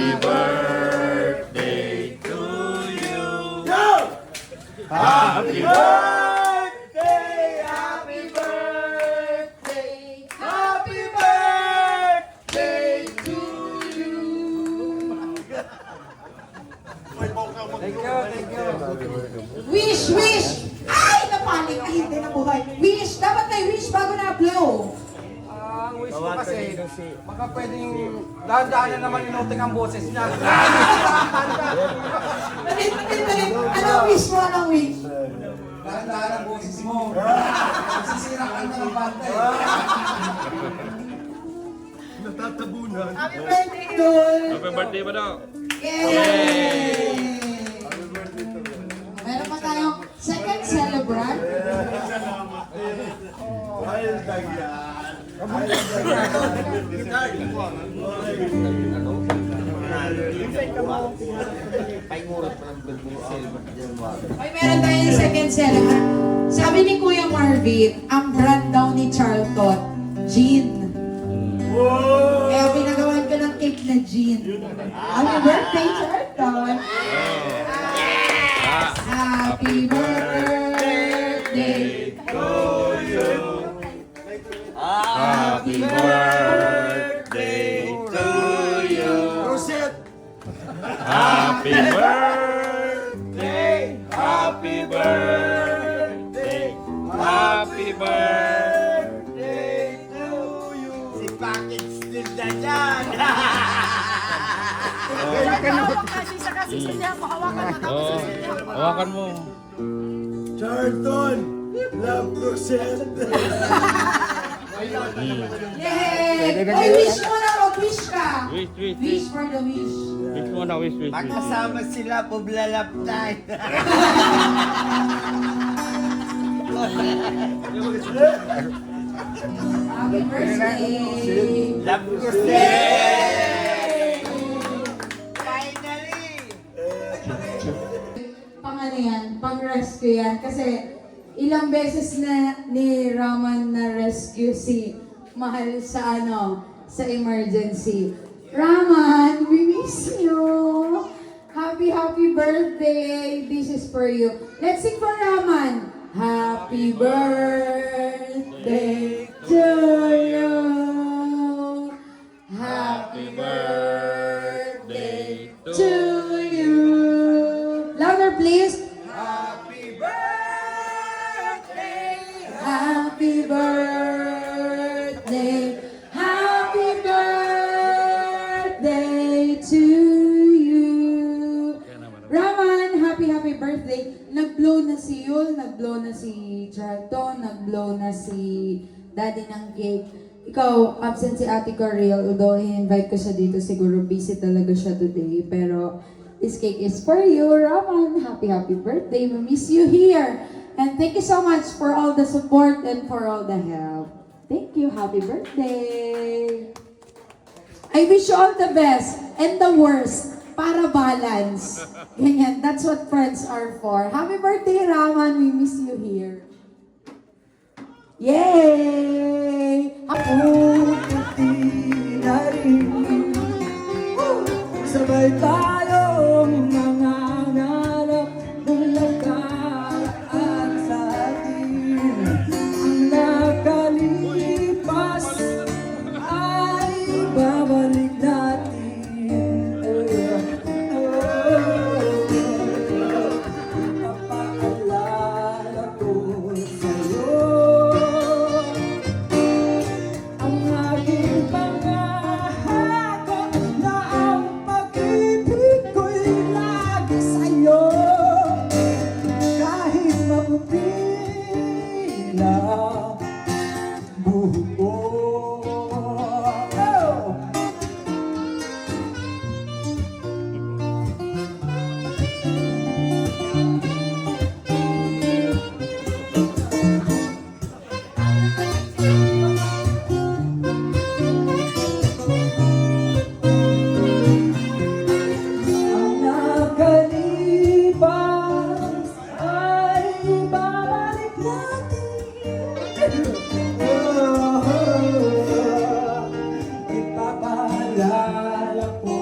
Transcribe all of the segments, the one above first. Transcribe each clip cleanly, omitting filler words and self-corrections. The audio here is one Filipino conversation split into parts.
Happy birthday to you. Happy birthday, happy birthday, happy birthday to you. Thank you. Wish! Ay! Napanik na hindi na buhay. Wish! Dapat may wish bago na-blow. Ang wish ko kasi, baka pwedeng dahan-dahan na naman inuting ang boses niya. Palit. Anong wish mo? Anong wish? Dahan-dahan ang boses mo. Sisira ka na ng bantay. Natatabunan. Happy birthday, Idol! Happy birthday mo daw. Yay! Meron pa tayong second celebrant. May meron tayong second celebrant. Sabi ni Kuya Marvin, ang brand daw ni Charlton, Gin. Kaya pinagawan ko ng cake na Gin. Happy birthday, Charlton! Happy birthday to you. Happy birthday to you. Happy birthday, happy birthday, happy birthday to you. Si Packet still na dyan. Oh, hawakan mo. Charlton, love Rosette. Yay! Oy, wish mo na, mag-wish ka. Wish. Wish for the wish. Wish mo na, wish. Magkasama sila, publalaptay. Happy birthday. Love Rosette. Finally. Pang yan, pang-rescue yan. Kasi ilang beses na ni Raman na rescue si Mahal sa sa emergency. Raman, we miss you. Happy birthday. This is for you. Let's sing for Raman. Happy birthday to you. Happy birthday to you. Louder, please. Happy birthday. Happy birthday. Happy birthday to you. Raman, happy birthday. Nag-blow na si Yul, nag-blow na si Charlton, nag-blow na si Daddy ng cake. Ikaw, absent si Ate Coriel, although i-invite ko siya dito, siguro busy talaga siya today. Pero this cake is for you, Raman. Happy birthday. We miss you here. And thank you so much for all the support and for all the help. Thank you. Happy birthday. I wish you all the best and the worst para balance. Ganyan. That's what friends are for. Happy birthday, Raman. We miss you here. Yay! Sabay tayong nangangarap bulakan at sa atin. Ang nakalipas ay babalik natin. Papaalala ko sa'yo ang aking pangako na ang pag-ibig ko'y lagi sa'yo. Kahit maputi na buhok ko. Ang nakalipas ay babalik natin. Ipapaalala ko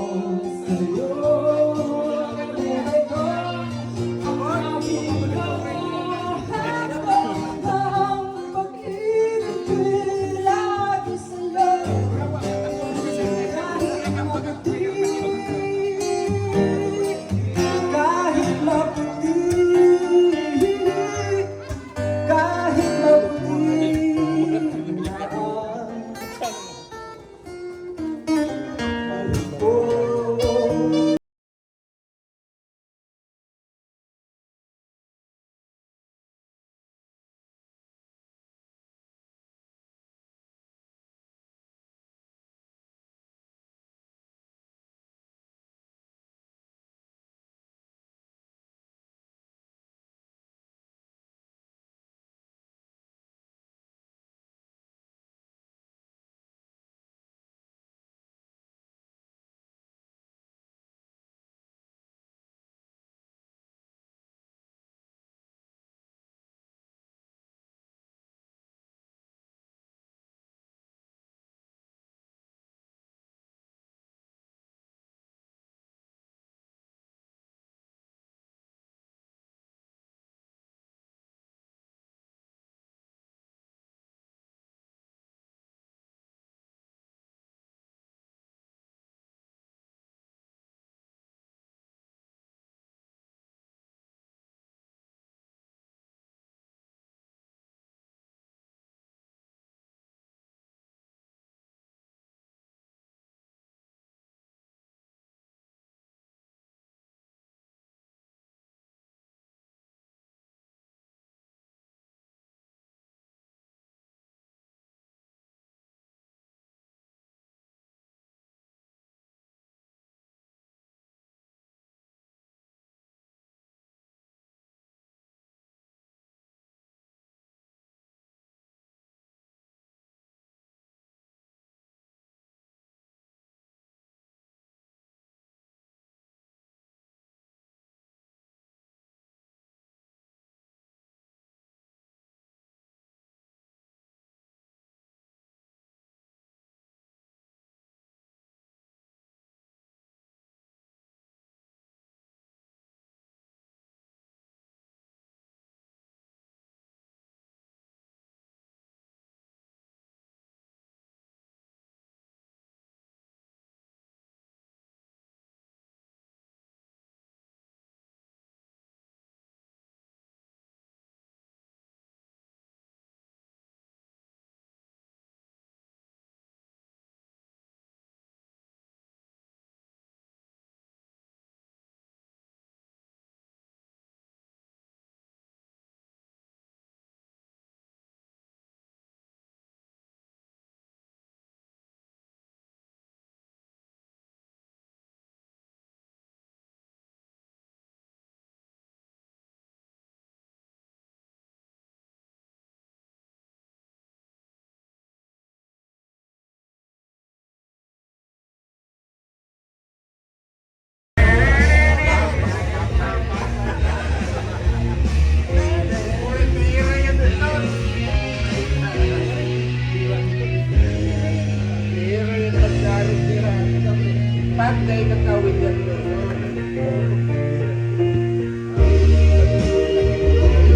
lahat kayo nagkawin yan.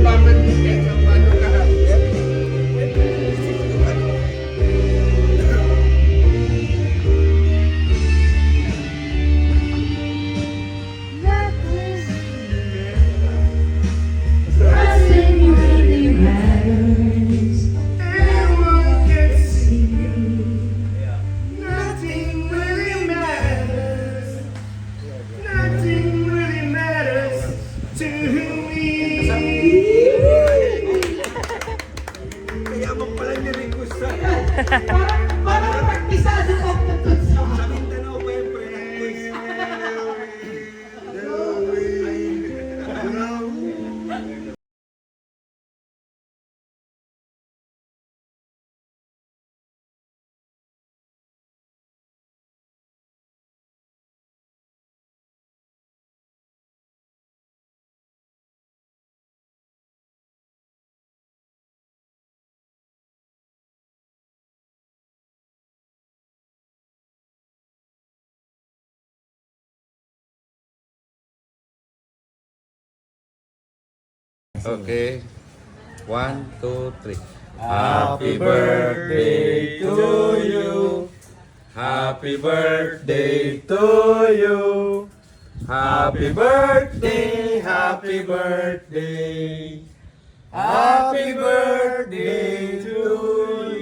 Ibabalik kayo sa paano lahat. Nothing really matters. Everyone can see. Nothing really matters. Nothing really matters to me. Kaya mo pala nirequest sa Parang magpisado ka pa to sa Mindanao pa yung pre-request. Okay. 1, 2, 3. Happy birthday to you. Happy birthday to you. Happy birthday, happy birthday. Happy birthday to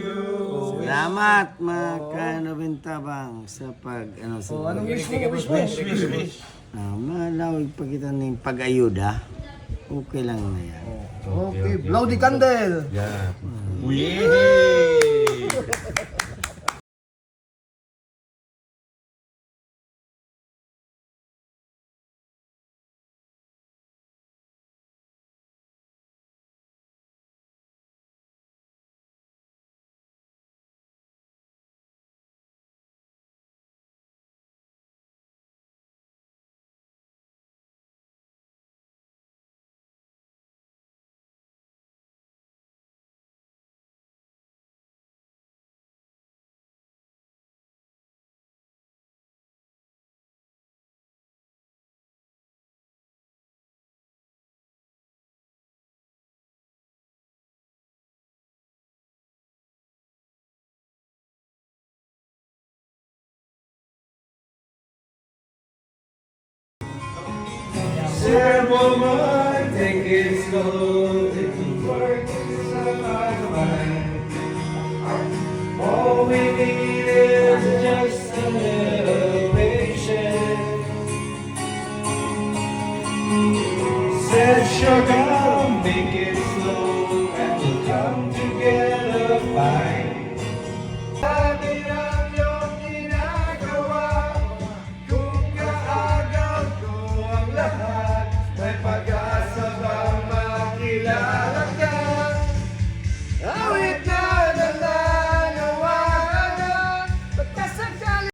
you. Salamat mga kanabintabang sa pag ano sa Wish. malawig pa kita ng pag-ayuda. Okay lang na yan. Okay, blow the candle. Yeah. Yay! Woman, take it slow, take it work inside my mind. All we need is just a little patience. Said sugar, make it slow, and we'll come together fine. Sabi ng iyong ginagawa, kung kaagaw ko ang lahat, may pag-asa bang makilala ka? Awit na nanawagan, pagkasakali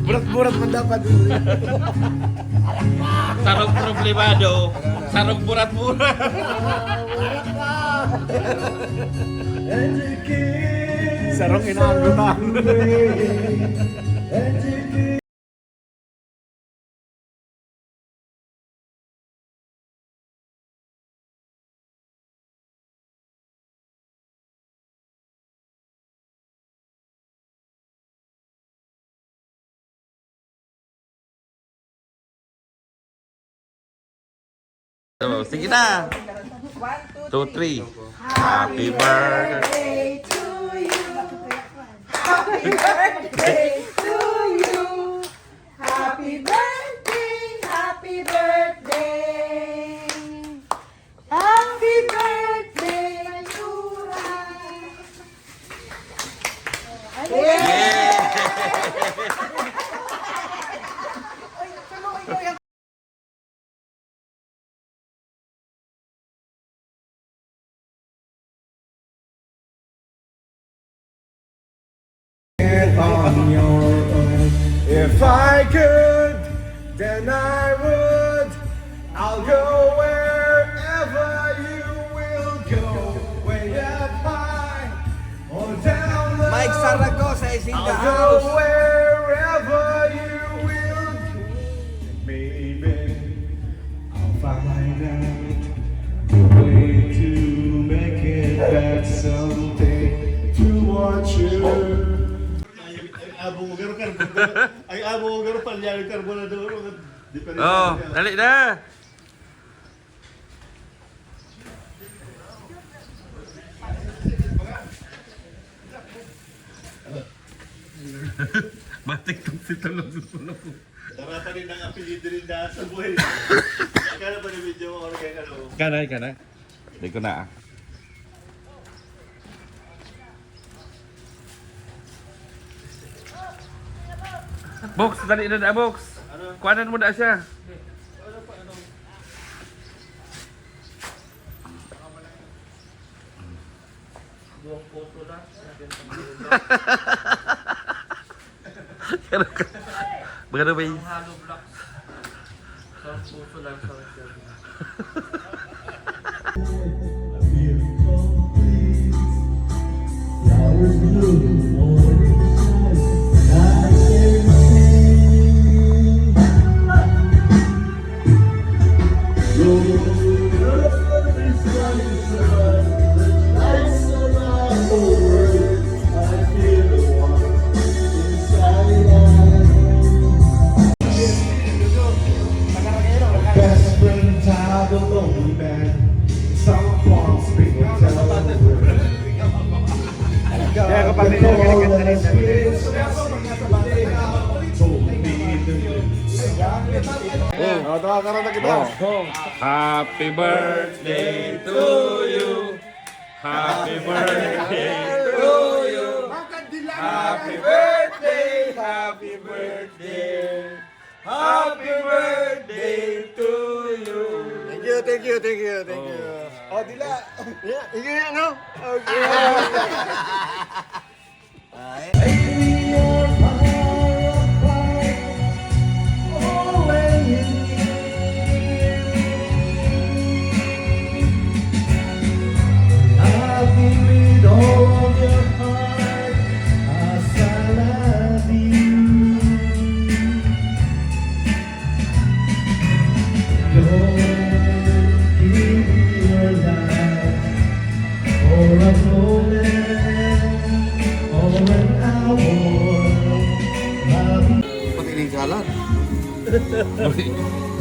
Burat-burat man dapat. Sarong problemado. Sarong burat-burat. Sarong inaanggutan. So, sige na. 2, 3. Happy birthday. Happy birthday to you. Happy birthday, happy birthday. Happy birthday to on your own. If I could, then I would. I'll go wherever you will go, way up high or down low. Mike Saragosa is in the I'll house. go wherever you will go. Maybe I'll find out the way to make it back someday to watch you. Ay abo garo palyari carbonador. Oh, dali na. Batik tong si tulog sa sulok ko. Dara pa rin ang apelyido rin na sa buhay. Kaya pa rin video mo kay ano. Kana. Di ko na. Box, dali na box. Kuanan mo na siya. Magkano ba yun? Best friend tied the lonely man. Some palms speak and tell the world. Kaya kapag nilagyan rin sa Happy birthday to you. Happy birthday to you. Happy birthday, happy birthday. Happy birthday to you. Thank you. Oh, dila. Sige, ano? Okay.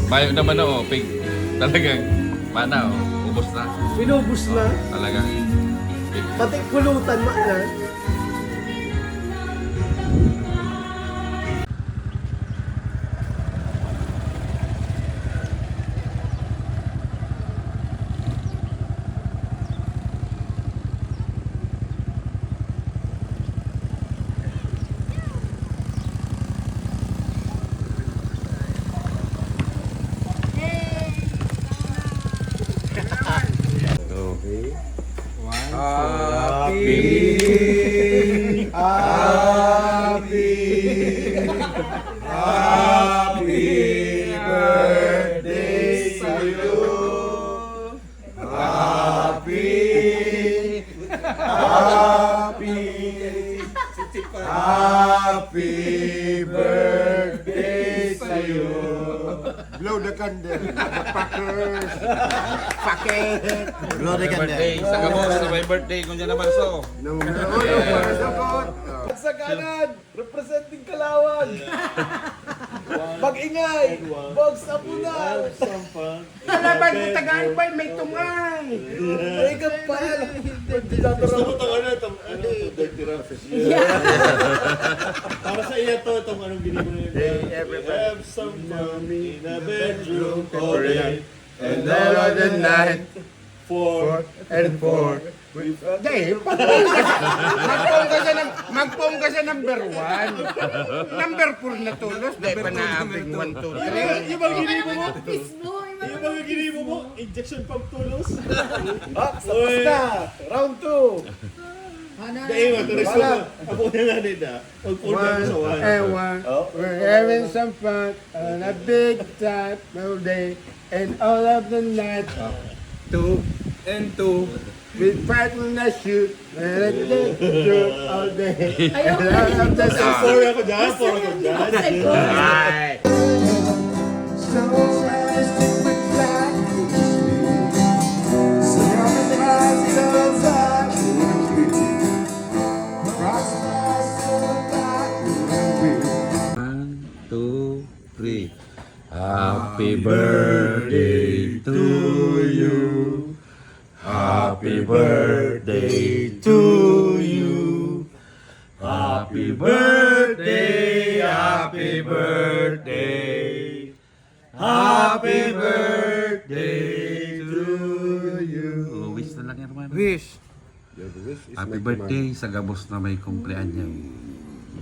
Bayo naman oh, pig. Talagang, mana oh, ubos na. Pinubos na. Talagang, Pati pulutan mo na. Happy birthday sa'yo. Blow the candle. Fuckers. Fuck it. Blow the candle. birthday. Sa kabos, sa may birthday kung dyan naman so. Sa kanan, representing Kalawan. Mag-ingay. Bogs Apunal. Kalaban mo tagaan pa, may tumang. Ay, kapal. Gusto mo tong ano, dirty rough. Para sa iya to, itong anong binigay mo na yun. Have some fun in a bedroom all day. And all of the night. 4 And 4. Hindi, magpong ka siya number 1. Number 4 na tulos, di pa naabing 1, 2, 3. Yung mga ginibo mo? Yung mga ginibo mo? Injection pump tulos? Tapos na, round 2. Dahil mo, tuloy Wala. ako na nga nila. Mag-order ako sa one. Everyone, we're having some fun on a big time all day and all of the night. 2 and 2. We fight when I shoot and I shoot all day. And all of the night. Four ako dyan, four ako dyan. So nice to be black. So many eyes so black. Rocks are so black. 1, 2, 3. Happy birthday to you. Happy birthday to you. Happy birthday, happy birthday. Happy birthday to you. Oh, wish na lang yan, man. Wish. Happy birthday sa gabos na may kumpleanyo.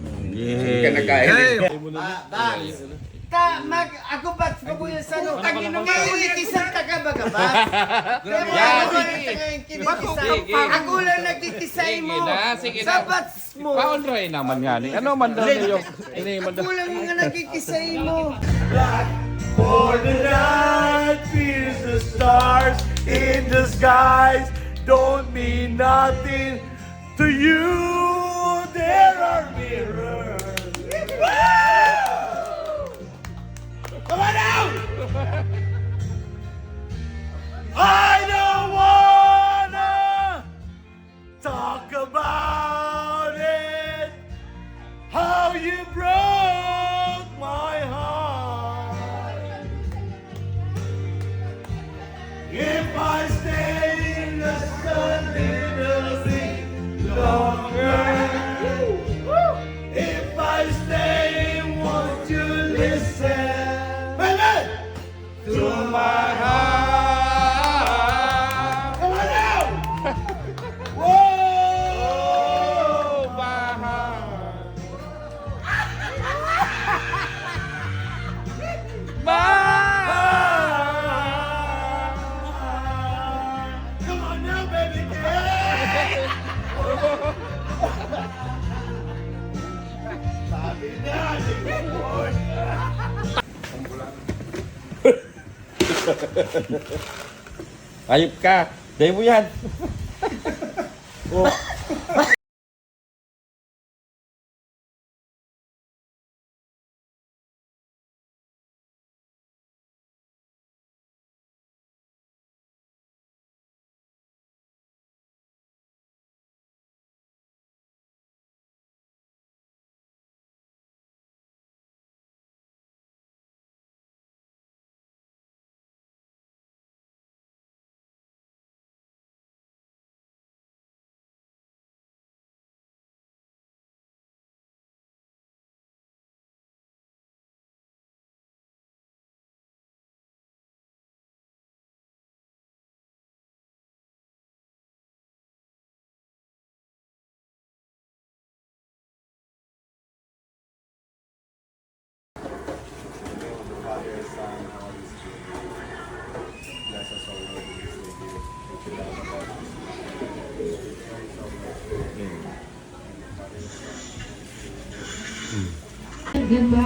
Ka nagkain. Ako ba't ko po yung sano? Kinikisan ka ka ba ka ba? Ako lang nagkikisay mo. Sa bats mo. Paunray naman nga ni. Ano man daw yung Ako lang nga nagkikisay mo. For the night fears the stars in the skies don't mean nothing to you. There are mirrors. Come on out! I don't wanna talk about it. How you broke my heart. If I stay in the sun little bit longer, if I stay, won't you listen to my heart? Come on out! Whoa, my heart. Come on now, baby girl. Sabi na, boy. Ayop ka. Dahil mo yan.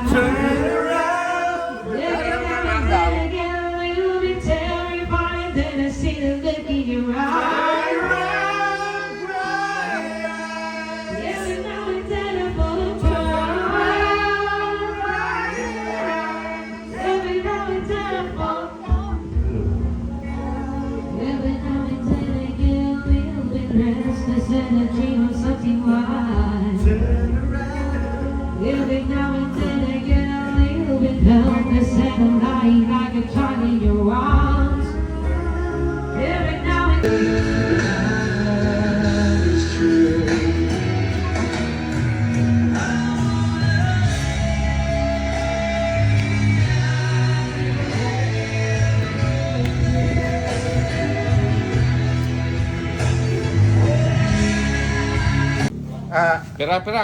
Turn around. Every now and then again, you'll be terrified. Then I see the look in your eyes. Every now and then I fall apart. Every now and then I fall. Every now and then again, we'll be restless and I dream of something wild. Every now and then again, a little bit helpless and I'm lying like a child in your arms. Every now and then.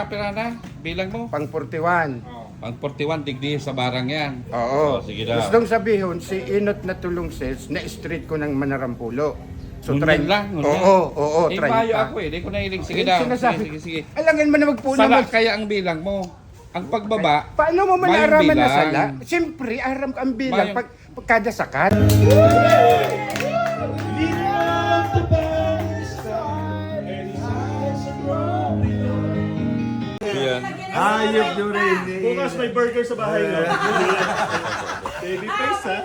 Pira na. Bilang mo. Pang 41. Pang 41 degree sa barang yan. Oo. Oh, sige daw. Gustong sabihin, si Inot na tulong sales, na street ko ng Manarampulo. So, Ngunyan lang, ngunyan. Oo, Eh, 30. bayo ako eh. Di ko nahilig. Sige Eh, daw. sinasabi Sige, sige. Alangan mo na magpunan Sala mo. kaya ang bilang mo. Ang pagbaba, Paano mo Mayong malaraman na bilang. sala? Siyempre, aram ang bilang Mayong- pag kada sakat. yan. Hayop nyo rin. Bukas may burger sa bahay nyo. Baby face ha.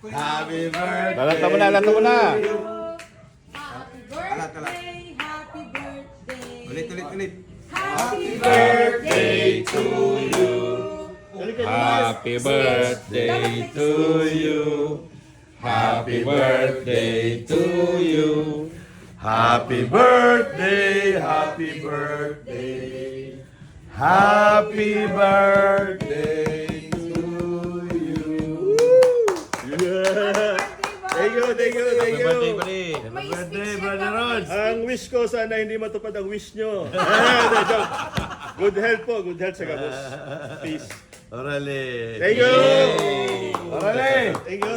Happy birthday. Lalata mo na, lalata mo na. Happy birthday, happy birthday. Ulit. Happy birthday to you. Happy birthday to you. Happy birthday to you. Happy birthday, happy birthday. Happy birthday to you. Yeah. Thank you. Happy birthday, buddy. May birthday, speech Brother yan, Ron. Papa. Ang wish ko, sana hindi matupad ang wish nyo. Joke. Good health po, good health sa gabos. Peace. Orale. Thank you. Orale. Thank you.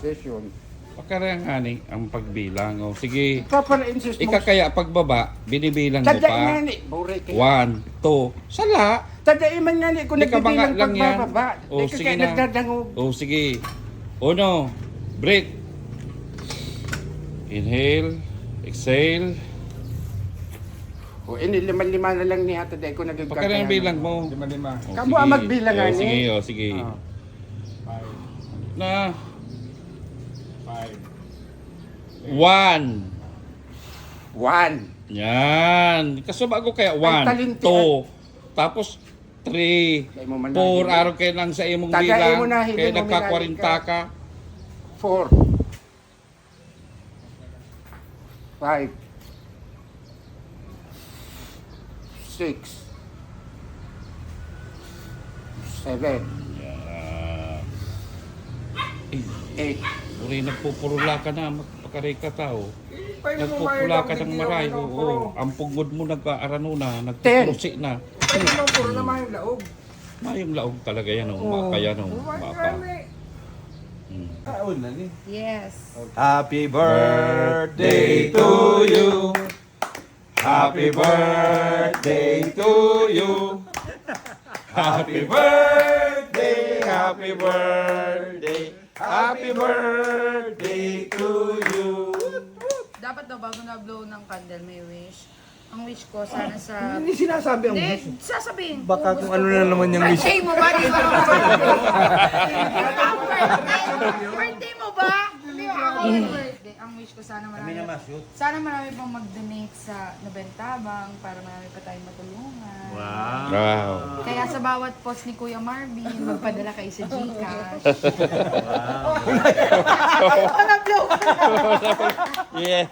Session. Pagkarangani ang pagbilang. O, sige. Papa-insist mo. Ikakaya pagbaba, binibilang mo Tadyain nga pa. ni. Bure kayo. 1, 2, sala. Tadyain man nga ni. Kung Di ka banga nagbibilang lang yan. pagbababa. O, Di ka sige kaya na. nagdadangog. O, sige. Uno, break. Inhale, exhale. O, ini lima-lima na lang niya. Tadyain ko nagagagaya. Pagkarang bilang mo. Lima-lima. O, Kamu ang magbilang nga O, sige, ni. o, sige. Na. 1. 1. Yan. Kaso bago kaya Ang 1, talinti, 2, tapos 3, Kaya mo man 4, nahin. araw kayo lang sa imong Tagay bilang. mo na, hindi Kaya mo nagka-40 minalik ka. 4. 5. 6. 7. Eh, 8. uri, nagpupurula ka na. Magpakaray ka tao. Nagpupula ka ng maray. Oo. Ang pugod mo nagkaarano na. Nagpupusi na. Pwede mo puro naman yung laog. Mayong laog talaga yan. Oh. Kaya nung mapa. Yes. Happy birthday to you. Happy birthday to you. Happy birthday, happy birthday, happy birthday to you. Dapat daw bago na-blow ng candle, may wish. Ang wish ko, sana sa... Hindi sinasabi ang Hindi, sasabihin. Baka kung ano na naman yung wish. Birthday mo ba? Di ba? Birthday mo ba? Hindi ako yung birthday. Ang wish ko, sana marami pang mag-donate sa Nabentabang para marami pa tayong matulungan. Wow. Kaya sa bawat post ni Kuya Marvin, magpadala kayo sa Gcash. Na-blow ka na. Yeah.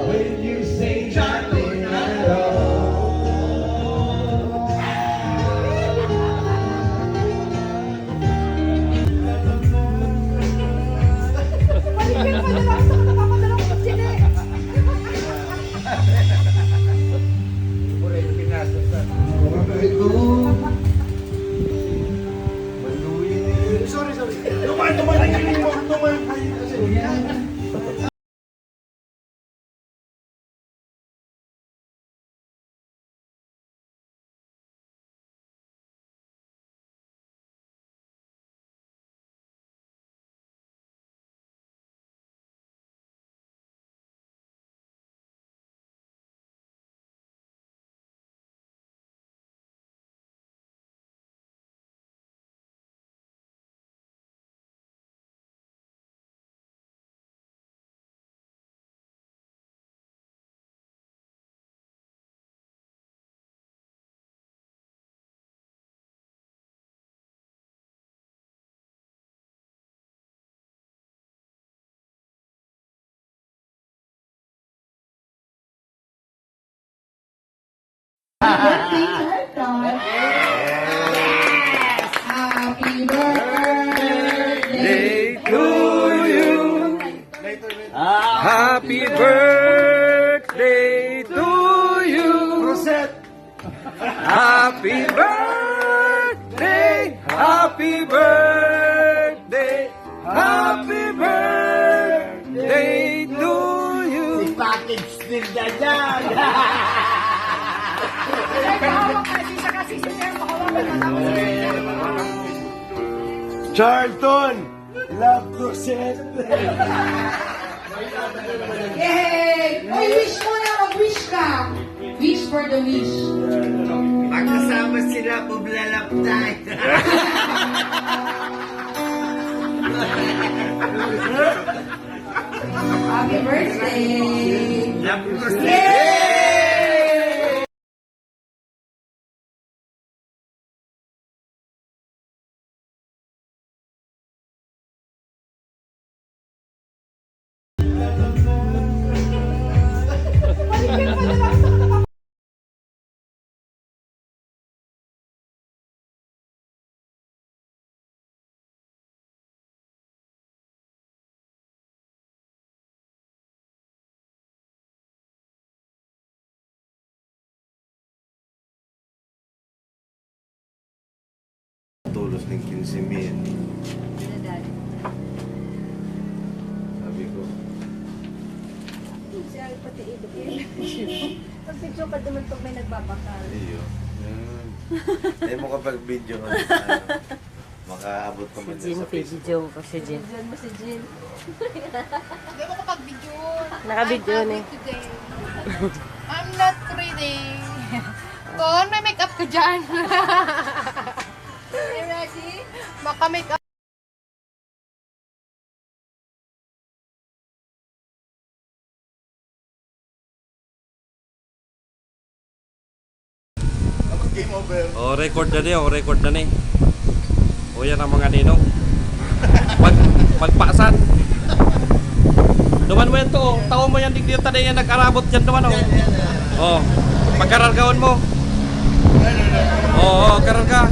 When you say Birthday, Charlton! Happy birthday To you. Happy birthday to you. Happy birthday. Happy birthday. Happy birthday to you. Package still na dyan. Charlton! Love Rosette! Yay! Uy, wish muna! Mag-wish ka! Wish for the wish. Magkasama sila, publalaptay. Happy birthday! Love Rosette! Tulos ng 15,000. Sabi ko, Pag-video ka naman pag may nagbabakal. iyo. Eh mo kapag video ka, makaabot ka man dyan sa Facebook. ko si Jin. Diyan mo si Jin. Hindi ko kapag-video. Naka-video I'm na eh. happy today. I'm not ready. Kon, may make-up ka dyan. You ready? Baka make-up. Oh, record na ni, record na ni. O yan ang mga ninong. Magpasan. Duman mo yan to, taon mo yan, di dito na yan nag-arabot yan duman oh. Oh, pagkarargaon mo. Oo, kararga.